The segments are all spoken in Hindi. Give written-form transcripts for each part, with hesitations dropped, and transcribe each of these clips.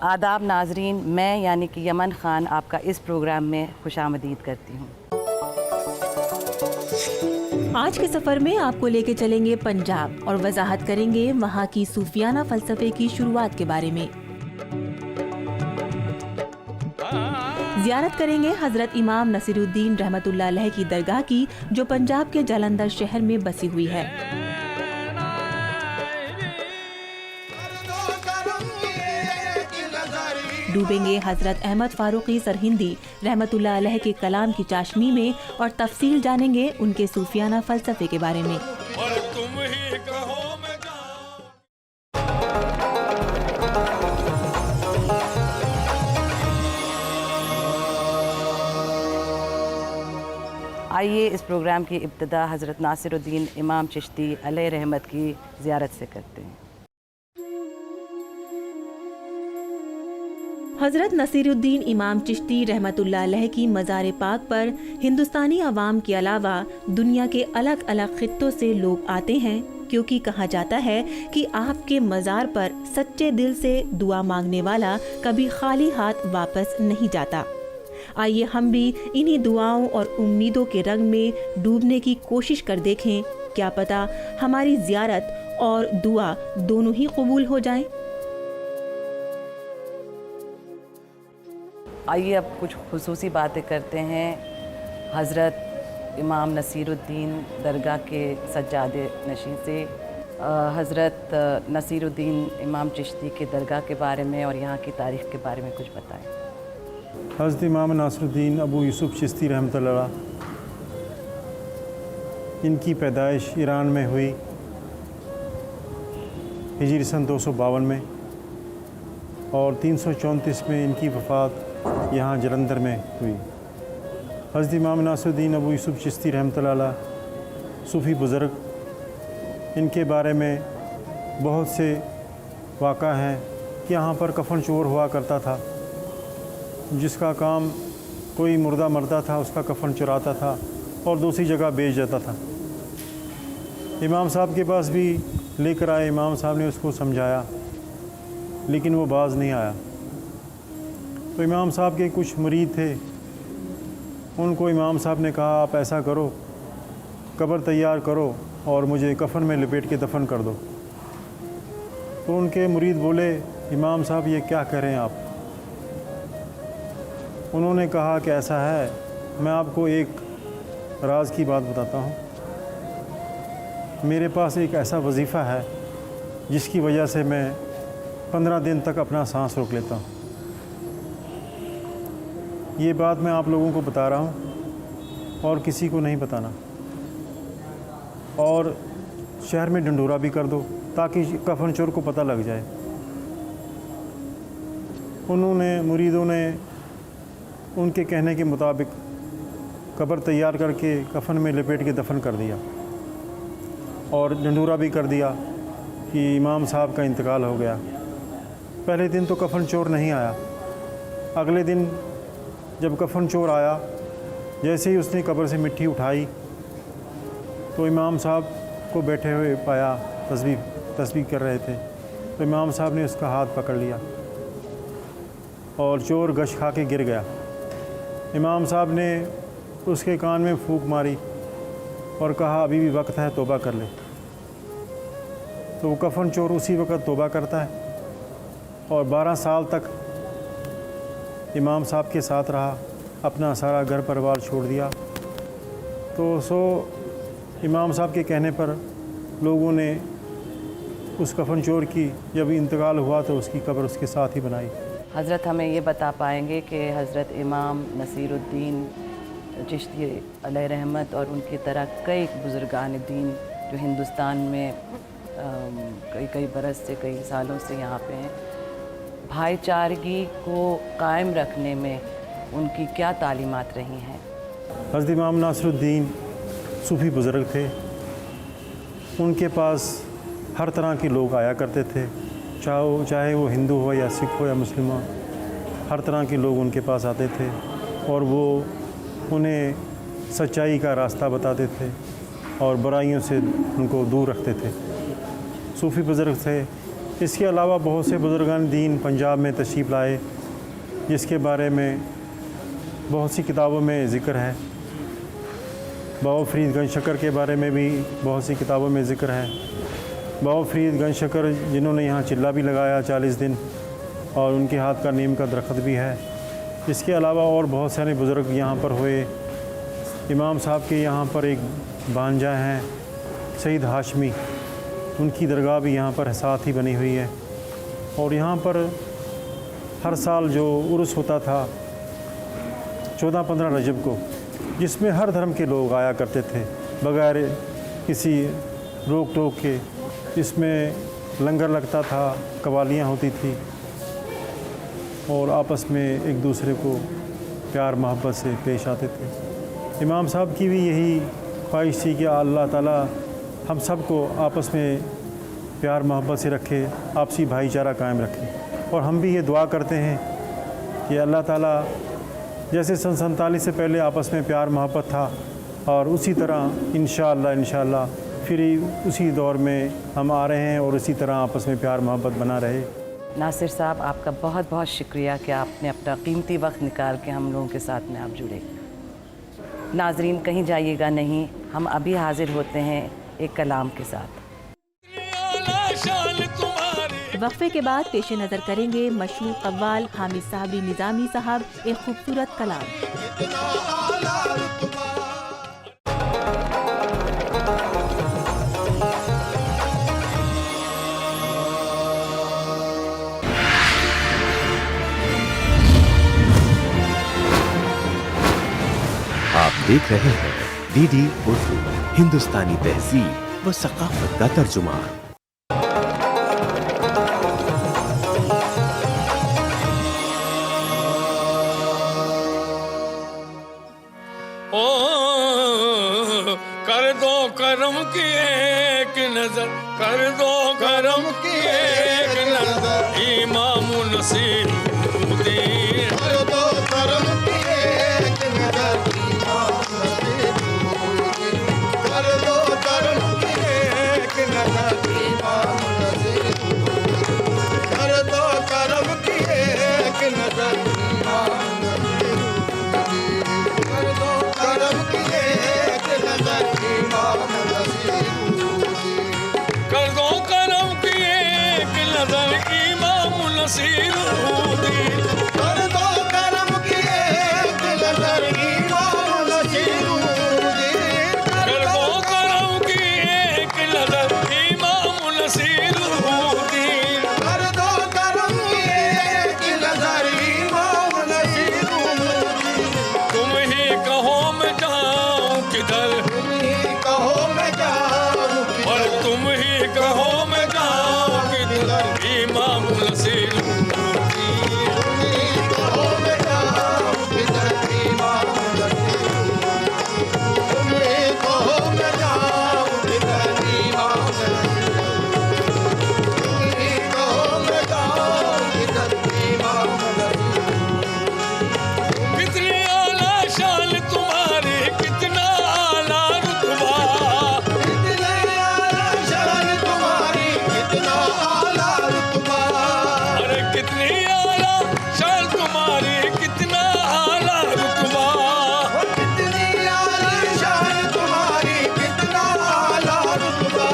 आदाब नाजरीन, मैं यानी कि यमन ख़ान आपका इस प्रोग्राम में खुशामदीद करती हूँ। आज के सफ़र में आपको लेके चलेंगे पंजाब और वजाहत करेंगे वहाँ की सूफियाना फ़लसफ़े की शुरुआत के बारे में। ज़ियारत करेंगे हज़रत इमाम नसीरुद्दीन रहमतुल्लाह अलैह की दरगाह की, जो पंजाब के जालंधर शहर में बसी हुई है। डूबेंगे हज़रत अहमद फ़ारूक़ी सरहिंदी रहमतुल्लाह अलैह के कलाम की चाशनी में और तफसील जानेंगे उनके सूफियाना फ़लसफ़े के बारे में। आइए इस प्रोग्राम की इब्तिदा हज़रत नासिरुद्दीन इमाम चिश्ती अलैह रहमत की ज़ियारत से करते हैं। हज़रत नसीरुद्दीन इमाम चिश्ती रहमतुल्लाह अलैह की मज़ार पाक पर हिंदुस्तानी अवाम के अलावा दुनिया के अलग अलग खित्तों से लोग आते हैं, क्योंकि कहा जाता है कि आपके मज़ार पर सच्चे दिल से दुआ मांगने वाला कभी खाली हाथ वापस नहीं जाता। आइए हम भी इन्हीं दुआओं और उम्मीदों के रंग में डूबने की कोशिश कर देखें, क्या पता हमारी ज़ियारत और दुआ दोनों ही कबूल हो जाएं। आइए अब कुछ खुसूसी बातें करते हैं हज़रत इमाम नसीरुद्दीन दरगाह के सज्जादे नशीं से। हज़रत नसीरुद्दीन इमाम चिश्ती के दरगाह के बारे में और यहाँ की तारीख़ के बारे में कुछ बताएं। हज़रत इमाम नसीरुद्दीन अबू यूसुफ़ चिश्ती रहमतुल्लाह अलैह, इनकी पैदाइश ईरान में हुई हिजरी सन 252 में और 334 में इनकी वफ़ात यहाँ जालंधर में हुई। हज़रत इमाम नसीरुद्दीन अबू यूसुफ़ चिश्ती रहमतुल्लाह अलैह सूफ़ी बुज़ुर्ग, इनके बारे में बहुत से वाक़ा हैं कि यहाँ पर कफ़न चोर हुआ करता था, जिसका काम कोई मुर्दा मरता था उसका कफ़न चुराता था और दूसरी जगह बेच देता था। इमाम साहब के पास भी लेकर आए, इमाम साहब ने उसको समझाया लेकिन वो बाज़ नहीं आया। तो इमाम साहब के कुछ मुरीद थे, उनको इमाम साहब ने कहा आप ऐसा करो, कब्र तैयार करो और मुझे कफ़न में लपेट के दफन कर दो। तो उनके मुरीद बोले इमाम साहब ये क्या कह रहे हैं आप। उन्होंने कहा कि ऐसा है, मैं आपको एक राज की बात बताता हूँ। मेरे पास एक ऐसा वजीफ़ा है जिसकी वजह से मैं 15 दिन तक अपना सांस रोक लेता हूँ। ये बात मैं आप लोगों को बता रहा हूँ और किसी को नहीं बताना, और शहर में ढंढूरा भी कर दो ताकि कफ़न चोर को पता लग जाए। उन्होंने मुरीदों ने उनके कहने के मुताबिक कब्र तैयार करके कफ़न में लपेट के दफन कर दिया और ढंढूरा भी कर दिया कि इमाम साहब का इंतकाल हो गया। पहले दिन तो कफ़न चोर नहीं आया। अगले दिन जब कफ़न चोर आया, जैसे ही उसने कब्र से मिट्टी उठाई तो इमाम साहब को बैठे हुए पाया, तस्बीह कर रहे थे। तो इमाम साहब ने उसका हाथ पकड़ लिया और चोर गश खा के गिर गया। इमाम साहब ने उसके कान में फूंक मारी और कहा अभी भी वक्त है, तौबा कर ले। तो वो कफ़न चोर उसी वक्त तौबा करता है और 12 साल तक इमाम साहब के साथ रहा, अपना सारा घर परिवार छोड़ दिया। तो इमाम साहब के कहने पर लोगों ने उस कफ़न चोर की जब इंतकाल हुआ तो उसकी कब्र उसके साथ ही बनाई। हज़रत हमें ये बता पाएंगे कि हज़रत इमाम नसीरुद्दीन चिश्ती अलैह रहमत और उनकी तरह कई बुज़ुर्गान दीन जो हिंदुस्तान में कई बरस से, कई सालों से यहाँ पे हैं, भाईचारगी को कायम रखने में उनकी क्या तालीमात रही हैं। हज़रत इमाम नसीरुद्दीन सूफ़ी बुज़ुर्ग थे। उनके पास हर तरह के लोग आया करते थे, चाहे वो हिंदू हो या सिख हो या मुस्लिम हो, हर तरह के लोग उनके पास आते थे और वो उन्हें सच्चाई का रास्ता बताते थे और बुराइयों से उनको दूर रखते थे। सूफ़ी बुज़ुर्ग थे, इसके अलावा बहुत से बुज़ुर्गान दीन पंजाब में तशरीफ़ लाए, जिसके बारे में बहुत सी किताबों में ज़िक्र है। बाबा फ़रीद गंज शकर के बारे में भी बहुत सी किताबों में ज़िक्र है। बाबा फ़रीद गंज शकर जिन्होंने यहाँ चिल्ला भी लगाया 40 दिन, और उनके हाथ का नीम का दरख्त भी है। इसके अलावा और बहुत सारे बुज़ुर्ग यहाँ पर हुए। इमाम साहब के यहाँ पर एक भांजा हैं सईद हाशमी, उनकी दरगाह भी यहाँ पर साथ ही बनी हुई है। और यहाँ पर हर साल जो उर्स होता था 14-15 रजब को, जिसमें हर धर्म के लोग आया करते थे बगैर किसी रोक टोक के। इसमें लंगर लगता था, कवालियाँ होती थी, और आपस में एक दूसरे को प्यार मोहब्बत से पेश आते थे। इमाम साहब की भी यही ख्वाहिश थी कि अल्लाह ताला हम सब को आपस में प्यार मोहब्बत से रखे, आपसी भाईचारा कायम रखे। और हम भी ये दुआ करते हैं कि अल्लाह ताला जैसे सन 47 से पहले आपस में प्यार मोहब्बत था, और उसी तरह इंशाअल्लाह फिर उसी दौर में हम आ रहे हैं और इसी तरह आपस में प्यार मोहब्बत बना रहे। नासिर साहब, आपका बहुत बहुत शुक्रिया कि आपने अपना कीमती वक्त निकाल के हम लोगों के साथ में आप जुड़े। नाजरीन, कहीं जाइएगा नहीं, हम अभी हाजिर होते हैं एक कलाम के साथ। वक्फे के बाद पेश नज़र करेंगे मशहूर कव्वाल हामिद साहबी निज़ामी साहब एक खूबसूरत कलाम। आप देख रहे हैं डीडी उर्दू, हिंदुस्तानी तहजीब व सकाफत का तर्जुमा। कर दो करम की एक नजर, कर दो करम की एक नजर, इमाम नसीरुद्दीन। कर दो करम की एक नजर, इमाम नसीरुद्दीन। कर दो करम की एक नजर, इमाम नसीरुद्दीन। कर दो करम की एक नजर, इमाम नसीरुद्दीन। कर दो करम की एक नजर, इमाम नसीरुद्दीन। कर दो करम की एक नजर, इमाम नसीरुद्दीन। कर दो करम की एक नजर, इमाम नसीरुद्दीन। कर दो करम की एक नजर, इमाम नसीरुद्दीन। कर दो करम की एक नजर, इमाम नसीरुद्दीन। तुम ही कहो मैं जाऊं किधर, तुम ही कहो मैं जाऊं किधर, और तुम ही कहो मैं जाऊं किधर, इमाम नसीरुद्दीन। तुम ही कहो मैं जाऊं किधर, इमाम नसीरुद्दीन। तुम ही कहो मैं जाऊं किधर, इमाम नसीरुद्दीन। तुम ही कहो मैं जाऊं किधर, इमाम नसीरुद्दीन। कितनी आला शान तुम्हारी, कितना आला रुतबा, कितनी आला शान तुम्हारी, कितना आला रुतबा। अरे कितनी आला शान तुम्हारी, कितना आला रुतबा। कितनी आला शान तुम्हारी, कितना आला रुतबा।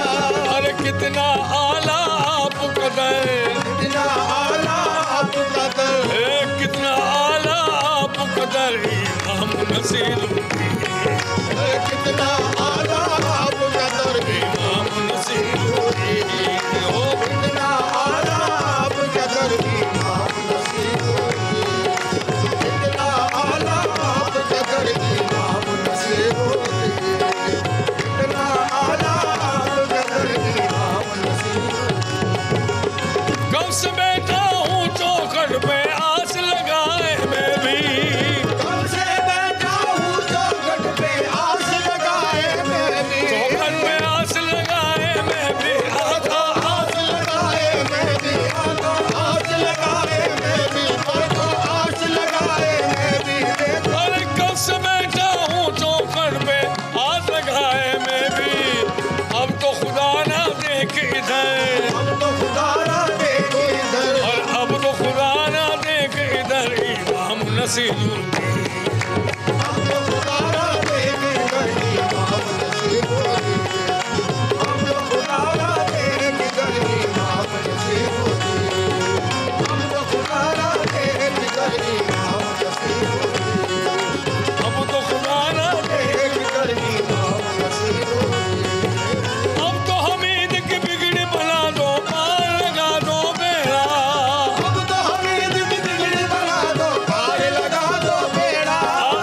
अरे कितना आला आप कदर, कितना आला आप कदर, कितना आला आप कदर, इमाम नसीरुद्दीन। कितना आला आप कदर, इमाम नसीरुद्दीन। ओ कितना आला आप कदर, इमाम नसीरुद्दीन। कितना आला आप कदर, इमाम नसीरुद्दीन। कितना आला आप कदर, इमाम नसीरुद्दीन। कब से बैठा हूँ चौखट पे आस लगाए मैं भी, कब से बैठा हूँ चौखट नसीरुद्दीन अब तो खुदा ना अब तो हमीद की बिगड़ी बना दो पार लगा दो बेड़ा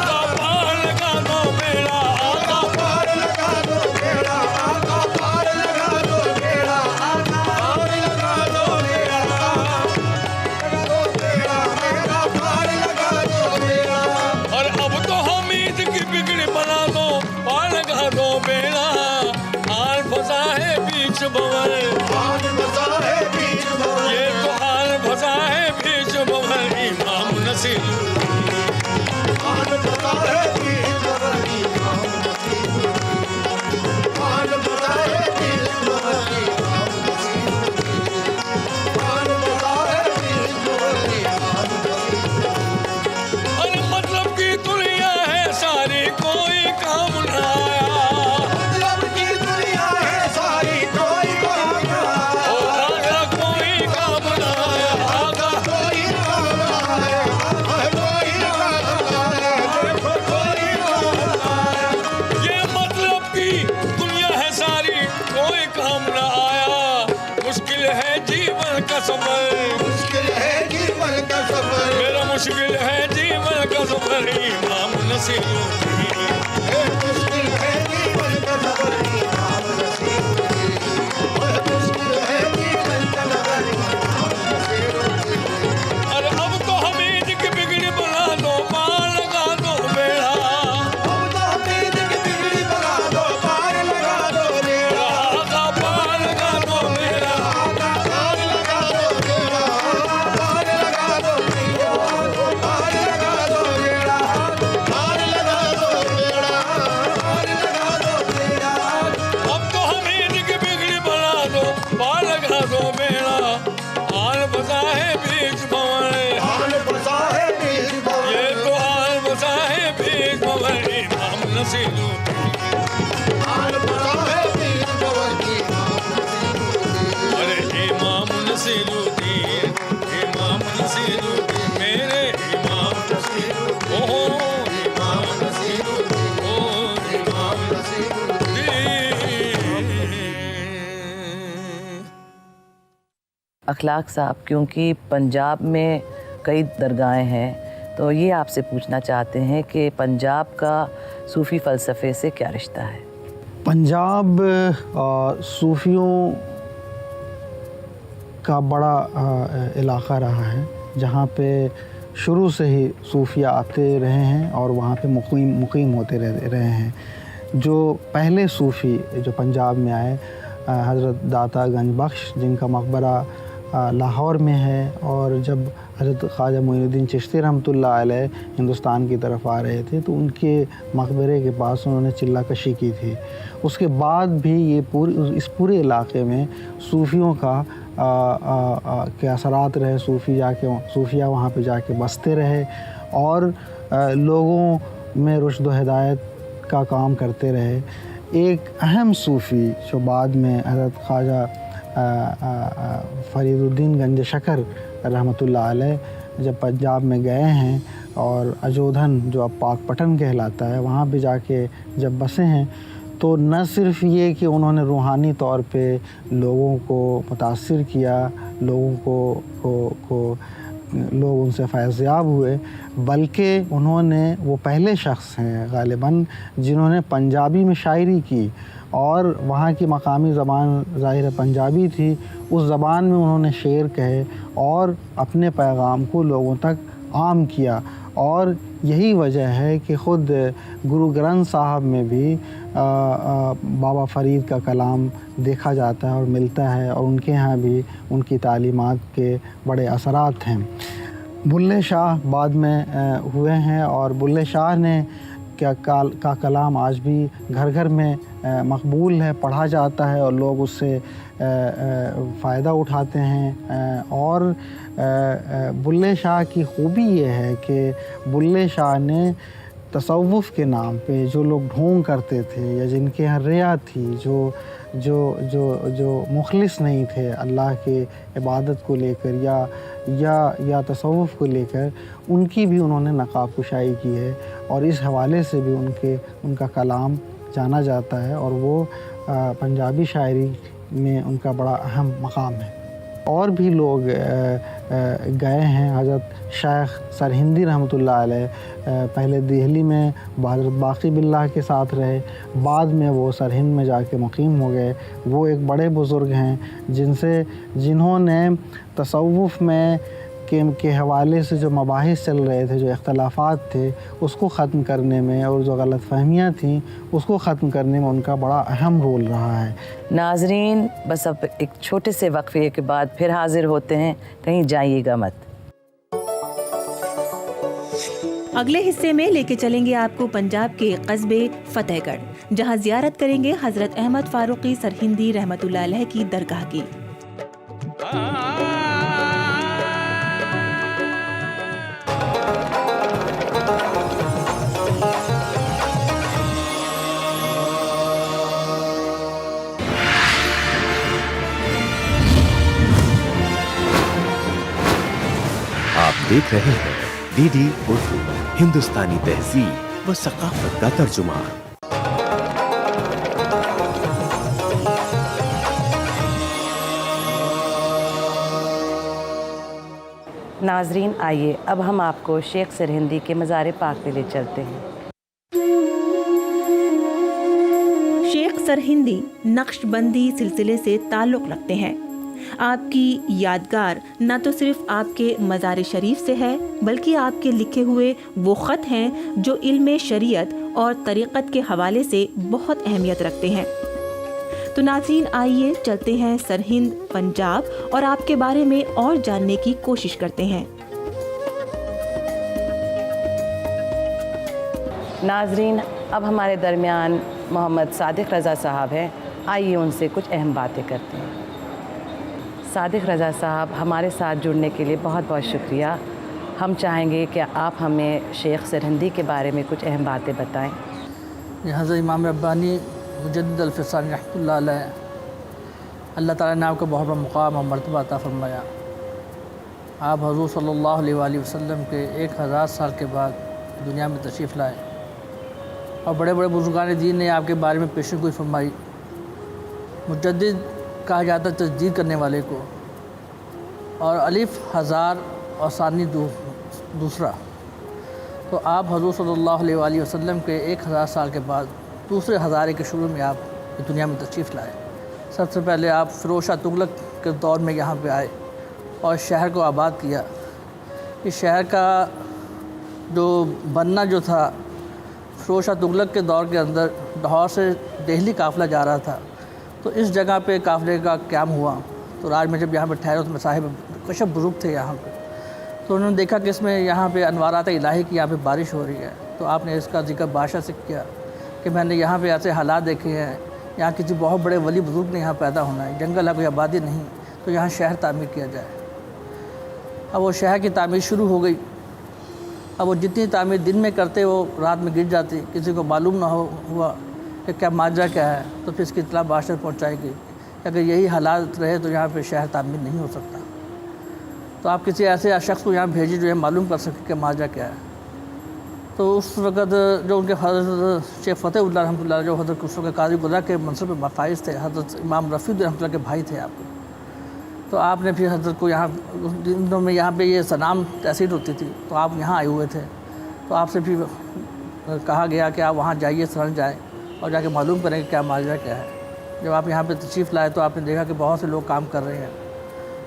आका पार लगा दो बेड़ा और अब तो हमीद की बिगड़ी बना दो पार लगा दो बेड़ा हाल फंसा है बीच बवर ये तो हाल फंसा है बीच बवर इमाम नसीरुद्दीन अरे मतलब की दुनिया है सारी कोई काम न आया ओ आगा कोई काम न आया आगा ये मतलब की दुनिया है सारी कोई काम न आया मुश्किल है जीवन का सफर मेरा मुश्किल है जीवन का सफर इमाम नसीरुद्दीन अरे अब तो हमीद की बिगड़ी बना दो पार लगा दो बेड़ा आका पार लगा दो बेड़ा अब तो हमीद की बिगड़ी बना दो पार लगा दो बेड़ा हाल बसा है बीच भंवर ये तो हाल बसा है बीच भंवर इमाम नसीरुद्दीन अरे इमाम नसीरुद्दीन मेरे इमाम नसीरुद्दीन ओ इमाम नसीरुद्दीन ओ इमाम नसीरुद्दीन अखलाक साहब, क्योंकि पंजाब में कई दरगाहें हैं, तो ये आपसे पूछना चाहते हैं कि पंजाब का सूफ़ी फ़लसफ़े से क्या रिश्ता है? पंजाब सूफ़ियों का बड़ा इलाक़ा रहा है जहाँ पे शुरू से ही सूफिया आते रहे हैं और वहाँ पे मुकीम होते रहे हैं। जो पहले सूफ़ी जो पंजाब में आए हज़रत दाता गंज बख्श, जिनका मकबरा लाहौर में है, और जब हज़रत ख्वाजा मोइनुद्दीन चिश्ती रहमतुल्लाह अलैह हिंदुस्तान की तरफ आ रहे थे तो उनके मकबरे के पास उन्होंने चिल्ला कशी की थी। उसके बाद भी ये इस पूरे इलाक़े में सूफ़ियों का के असरात रहे। सूफिया वहाँ पे जाके बसते रहे और लोगों में रुश्द व हिदायत का काम करते रहे। एक अहम सूफ़ी जो बाद में हज़रत ख्वाजा फ़रीदुद्दीन गंज शकर रहमतुल्लाह अलैह जब पंजाब में गए हैं और अजोधन जो अब पाकपटन कहलाता है वहाँ पे जाके जब बसे हैं तो न सिर्फ़ ये कि उन्होंने रूहानी तौर पे लोगों को मुतासिर किया, लोगों को लोग उनसे फैज़याब हुए, बल्कि उन्होंने वो पहले शख्स हैं ग़ालिबन जिन्होंने पंजाबी में शायरी की और वहाँ की मकामी ज़बान ज़ाहिर पंजाबी थी, उस ज़बान में उन्होंने शेर कहे और अपने पैगाम को लोगों तक आम किया। और यही वजह है कि ख़ुद गुरु ग्रंथ साहब में भी बाबा फ़रीद का कलाम देखा जाता है और मिलता है, और उनके यहाँ भी उनकी तालीमात के बड़े असरात हैं। बुल्ले शाह बाद में हुए हैं और बुल्ले शाह ने का कलाम आज भी घर घर में मकबूल है, पढ़ा जाता है और लोग उससे फ़ायदा उठाते हैं। और बुल्ले शाह की खूबी ये है कि बुल्ले शाह ने तसव्वुफ़ के नाम पे जो लोग ढोंग करते थे या जिनके यहाँ रिया थी, जो मुखलिस नहीं थे अल्लाह के इबादत को लेकर या तसव्वुफ़ को लेकर, उनकी भी उन्होंने नक़ाब कुशाई की है और इस हवाले से भी उनका कलाम जाना जाता है और वो पंजाबी शायरी में उनका बड़ा अहम मकाम है। और भी लोग गए हैं। हज़रत शेख सरहिंदी रहमतुल्लाह अलैह पहले दिल्ली में हज़रत बाक़ी बिल्लाह के साथ रहे, बाद में वो सरहिंद में जाके मुक़ीम हो गए। वो एक बड़े बुज़ुर्ग हैं जिन्होंने तसव्वुफ़ में के हवाले से जो मबाहिस चल रहे थे, जो इख्तलाफात थे, उसको ख़त्म करने में और जो गलतफ़हमियाँ थीं उसको ख़त्म करने में उनका बड़ा अहम रोल रहा है। नाज़रीन, बस अब एक छोटे से वक्फे के बाद फिर हाजिर होते हैं, कहीं जाइएगा मत। अगले हिस्से में लेके चलेंगे आपको पंजाब के कस्बे फतेहगढ़, जहां ज़ियारत करेंगे हज़रत अहमद फ़ारूक़ी सरहिंदी रहमतुल्लाह अलैह की दरगाह की। आप देख रहे हैं डीडी उर्दू, हिंदुस्तानी तहजीब व सकाफत का तर्जुमा। नाजरीन, आइए अब हम आपको शेख सरहिंदी के मज़ार पाक पे ले चलते हैं। शेख सरहिंदी नक्शबंदी सिलसिले से ताल्लुक़ रखते हैं। आपकी यादगार न तो सिर्फ आपके मज़ार शरीफ से है, बल्कि आपके लिखे हुए वो ख़त हैं जो इल्म शरीयत और तरीक़त के हवाले से बहुत अहमियत रखते हैं। तो नाज़रीन, आइए चलते हैं सरहिंद, पंजाब और आपके बारे में और जानने की कोशिश करते हैं। नाजरीन, अब हमारे दरमियान मोहम्मद सादिक रज़ा साहब हैं। आइए उनसे कुछ अहम बातें करते हैं। सादिक रज़ा साहब, हमारे साथ जुड़ने के लिए बहुत बहुत शुक्रिया। हम चाहेंगे कि आप हमें शेख सरहिंदी के बारे में कुछ अहम बातें बताएं। हज़रत इमाम रब्बानी मुजद्दिद अल-फ़िसानी रहमतुल्लाह अलैह, अल्लाह ताला ने आपको बहुत बड़ा मुक़ाम और मर्तबा अता फ़रमाया। आप हज़ूर सल्लल्लाहु अलैहि वसल्लम के 1000 साल के बाद दुनिया में तशरीफ़ लाए और बड़े बड़े बुज़ुर्गान दीन ने आपके बारे में पेशेंगोई फरमाई। मुजद्दिद कहा जाता है तजदीद करने वाले को, और अलिफ हज़ार और सानी दूसरा। तो आप हज़ूर सल्लल्लाहु अलैहि वसल्लम के 1000 साल के बाद दूसरे हज़ारे के शुरू में आप दुनिया में तशरीफ़ लाए। सबसे पहले आप फ़िरोज़ शाह तुगलक के दौर में यहाँ पे आए और शहर को आबाद किया। इस शहर का जो बनना जो था, फ़िरोज़ शाह तुगलक के दौर के अंदर लाहौर से दिल्ली काफ़िला जा रहा था, तो इस जगह पे काफ़िले का क़याम हुआ। तो राज में जब यहाँ पे ठहरे तो साहिब कशफ बुज़ुर्ग थे यहाँ पे, तो उन्होंने देखा कि इसमें यहाँ पे अनवारात इलाही की यहाँ पे बारिश हो रही है। तो आपने इसका जिक्र बादशाह से किया कि मैंने यहाँ पे ऐसे हालात देखे हैं, यहाँ किसी बहुत बड़े वली बुज़ुर्ग ने यहाँ पैदा होना है, जंगल है, कोई आबादी नहीं, तो यहाँ शहर तामीर किया जाए। अब वो शहर की तामीर शुरू हो गई। अब वो जितनी तामीर दिन में करते वो रात में गिर जाती, किसी को मालूम ना हुआ कि क्या माजरा क्या है, तो फिर इसकी इत्तला बादशाह पहुँचाएगी। अगर यही हालात रहे तो यहाँ पे शहर तामीर नहीं हो सकता। तो आप किसी ऐसे शख्स को यहाँ भेजिए जो ये मालूम कर सके कि माजरा क्या है। तो उस वक़्त जो उनके हज़रत शेख फ़तेहुल्लाह रहमतुल्लाह, जो हज़रत कुसरो के काज़ी गुज़रा के मनसब पर फाइज़ थे, हज़रत इमाम रफ़ीउद्दीन रहमतुल्लाह के भाई थे आपके। तो आपने फिर हज़रत को यहाँ उस दिनों में यहाँ पे ये सनाम तहसील होती थी, तो आप यहाँ आए हुए थे। तो आपसे फिर कहा गया कि आप वहाँ जाइए, सरन जाए और जाके मालूम करें कि क्या माजरा क्या है। जब आप यहाँ पे तशरीफ़ लाए तो आपने देखा कि बहुत से लोग काम कर रहे हैं।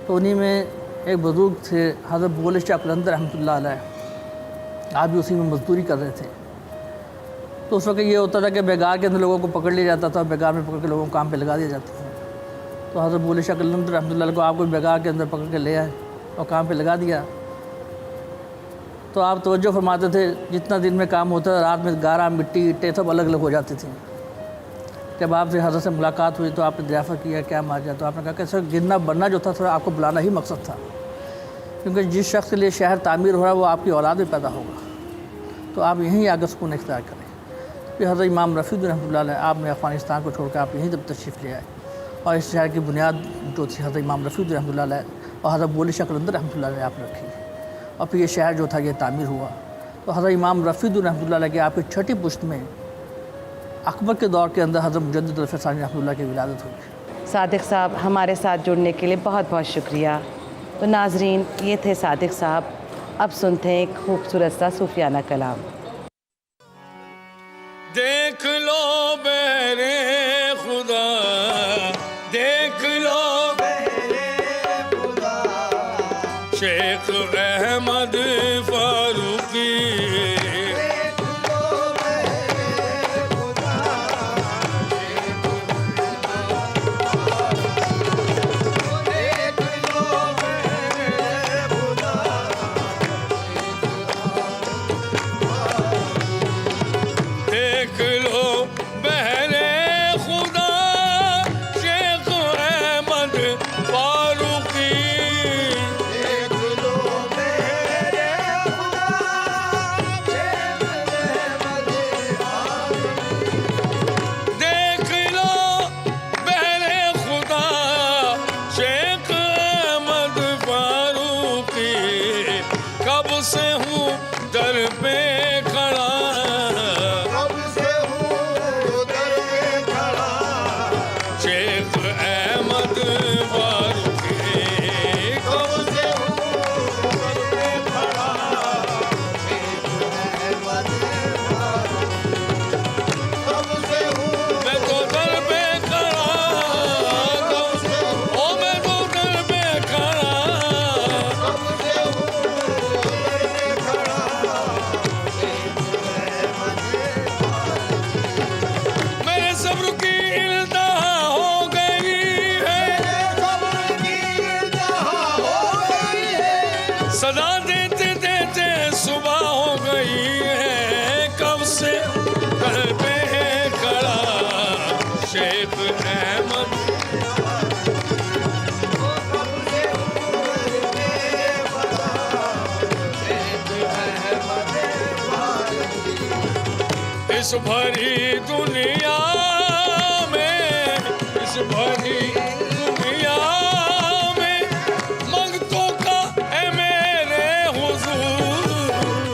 तो उन्हीं में एक बुज़ुर्ग थे हज़रत बुल्ले शाह कलंदर रहमतुल्लाह अलैह, आप भी उसी में मजदूरी कर रहे थे। तो उस वक्त ये होता था कि बेगार के अंदर लोगों को पकड़ लिया जाता था, बेगार में पकड़ के लोगों को काम पे लगा दिया जाता था। तो हज़रत बुल्ले शाह कलंदर रहमतुल्लाह अलैह को आपको बेगार के अंदर पकड़ के ले आए और काम पे लगा दिया। तो आप तवज्जो फरमाते थे, जितना दिन में काम होता था रात में गारा, मिट्टी, ईंटें सब अलग अलग हो जाती थी। जब आपसे हज़रत से मुलाकात हुई तो आपने दरियाफ़त किया क्या माजरा, तो आपने कहा कि सर गिरना बनना जो था सर आपको बुलाना ही मकसद था, क्योंकि जिस शख्स के लिए शहर तामीर हो रहा है वो आपकी औलाद में पैदा होगा, तो आप यहीं आगे सुकून इख्तियार करें। फिर हज़रत इमाम रफ़ीद रहमतुल्लाह अलैह आपने अफ़गानिस्तान को छोड़कर आप यहीं तब तशरीफ़ ले आए और इस शहर की बुनियाद जो थी हज़रत इमाम रफ़ीद रहमतुल्लाह अलैह और हज़रत बोली शकलंदर रहमतुल्लाह अलैह आपने रखी और फिर ये शहर जो था ये तामीर हुआ। तो हज़रत इमाम रफ़ीद रहमतुल्लाह अलैह की आपकी छठी पुश्त में अकबर के दौर के अंदर हज़रत मुजद्दिद अल-फ़सानी रहमतुल्लाह की विलादत हुई। सादिक साहब हमारे साथ जुड़ने के लिए बहुत बहुत शुक्रिया। तो नाजरीन, ये थे सादिक साहब। अब सुनते हैं एक खूबसूरत सा सूफियाना कलाम। देख लो बहरे खुदा, देख लो बहरे खुदा, शेख अहमद फारूकी। देख लो बहरे खुदा, देख लो बहरे खुदा, देख लो बहरे खुदा, शेख अहमद फारूकी। देख लो बहरे खुदा, शेख अहमद फारूकी। देख लो बहरे खुदा, शेख अहमद फारूकी। कब से हूँ दर पे खड़ा, कब से हूँ दर पे खड़ा, शेख अहमद फारूकी। कब से हूँ दर पे खड़ा, शेख अहमद फारूकी। कब से हूँ मैं तो दर पे खड़ा, कब से ओ मैं तो दर पे खड़ा, कब से हूँ दर पे खड़ा, मेरे सब्र की इंतहा हो गई है, सब्र की इंतहा हो गई है, सदा देते देते सुबह हो गई है। कब से घर पे खड़ा, शेख अहमद। इस भरी दुनिया में, इस भरी दुनिया में मंगतों का है मेरे हुजूर।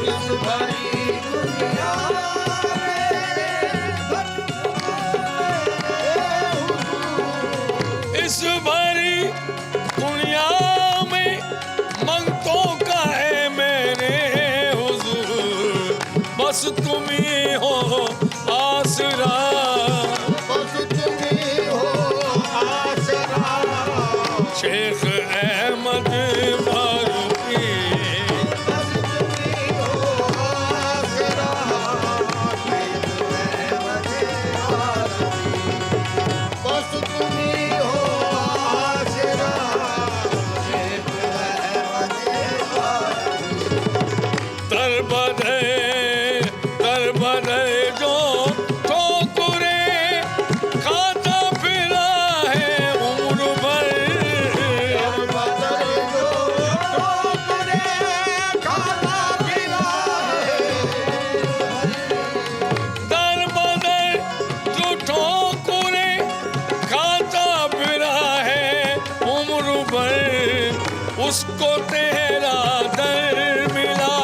इस भरी दुनिया में, इस भरी दुनिया में मंगतों का है मेरे हुजूर। बस तुम ही हो आसरा, बस तुम ही हो आसरा, शेख अहमद फारूकी। बस तुम ही हो आसरा, शेख अहमद फारूकी। बस तुम ही हो आसरा, शेख अहमद फारूकी। दर बदर जो ठोकरे खाता फिरा है उम्र भर। दर बदर जो ठोकरे खाता फिरा है, दर बदर जो ठोकरे खाता फिरा है उम्र भर। उसको तेरा दर मिला,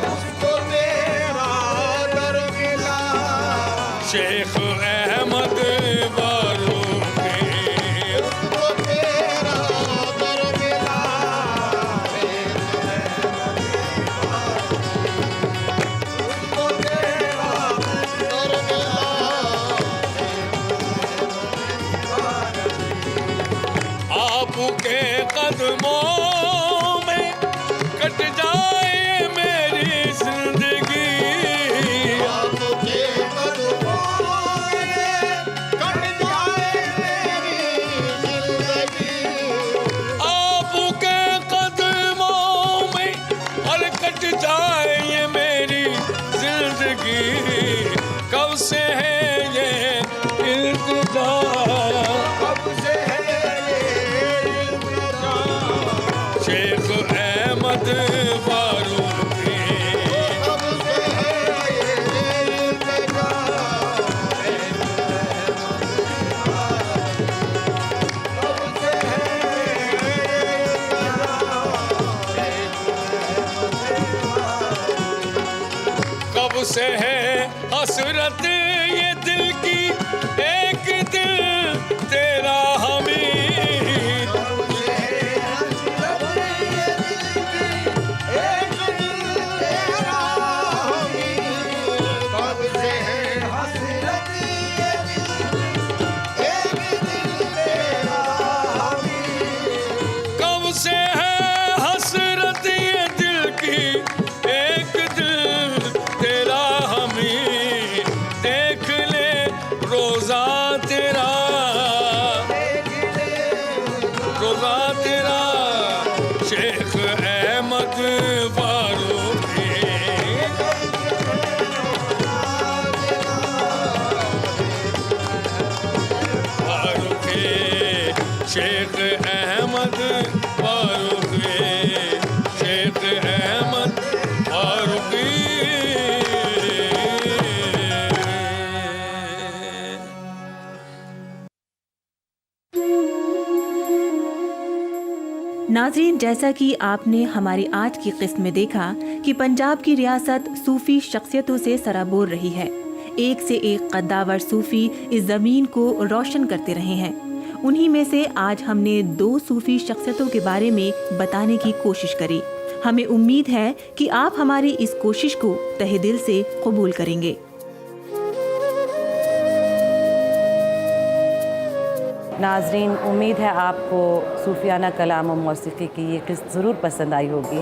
उसको तेरा दर मिला, शेख अहमद फारूकी। उसको तेरा दर मिला, शेख अहमद फारूकी। उसको तेरा दर मिला, आपके कदमों में कट जाए मेरी जिंदगी। आपके कदमों में कट जाए मेरी जिंदगी। आपके कदमों में और कट जाए ये मेरी जिंदगी। कब से है ये से है हसरत ये दिल की एक दिल तेरा हमीद, कब से है हसरत ये दिल की एक दिल तेरा हमीद, देख ले रोजा तेरा, रोजा तेरा शेख अहमद फारूकी, फारूकी शेख अहमद फारूकी, शेख अहमद फारूकी। नाज़रीन, जैसा कि आपने हमारी आज की किस्त में देखा कि पंजाब की रियासत सूफ़ी शख्सियतों से सराबोर रही है। एक से एक कद्दावर सूफ़ी इस ज़मीन को रोशन करते रहे हैं। उन्हीं में से आज हमने 2 सूफ़ी शख्सियतों के बारे में बताने की कोशिश करी। हमें उम्मीद है कि आप हमारी इस कोशिश को तहे दिल से कबूल करेंगे। नाजरीन, उम्मीद है आपको सूफियाना कलाम और मौसीकी की ये किस्त ज़रूर पसंद आई होगी।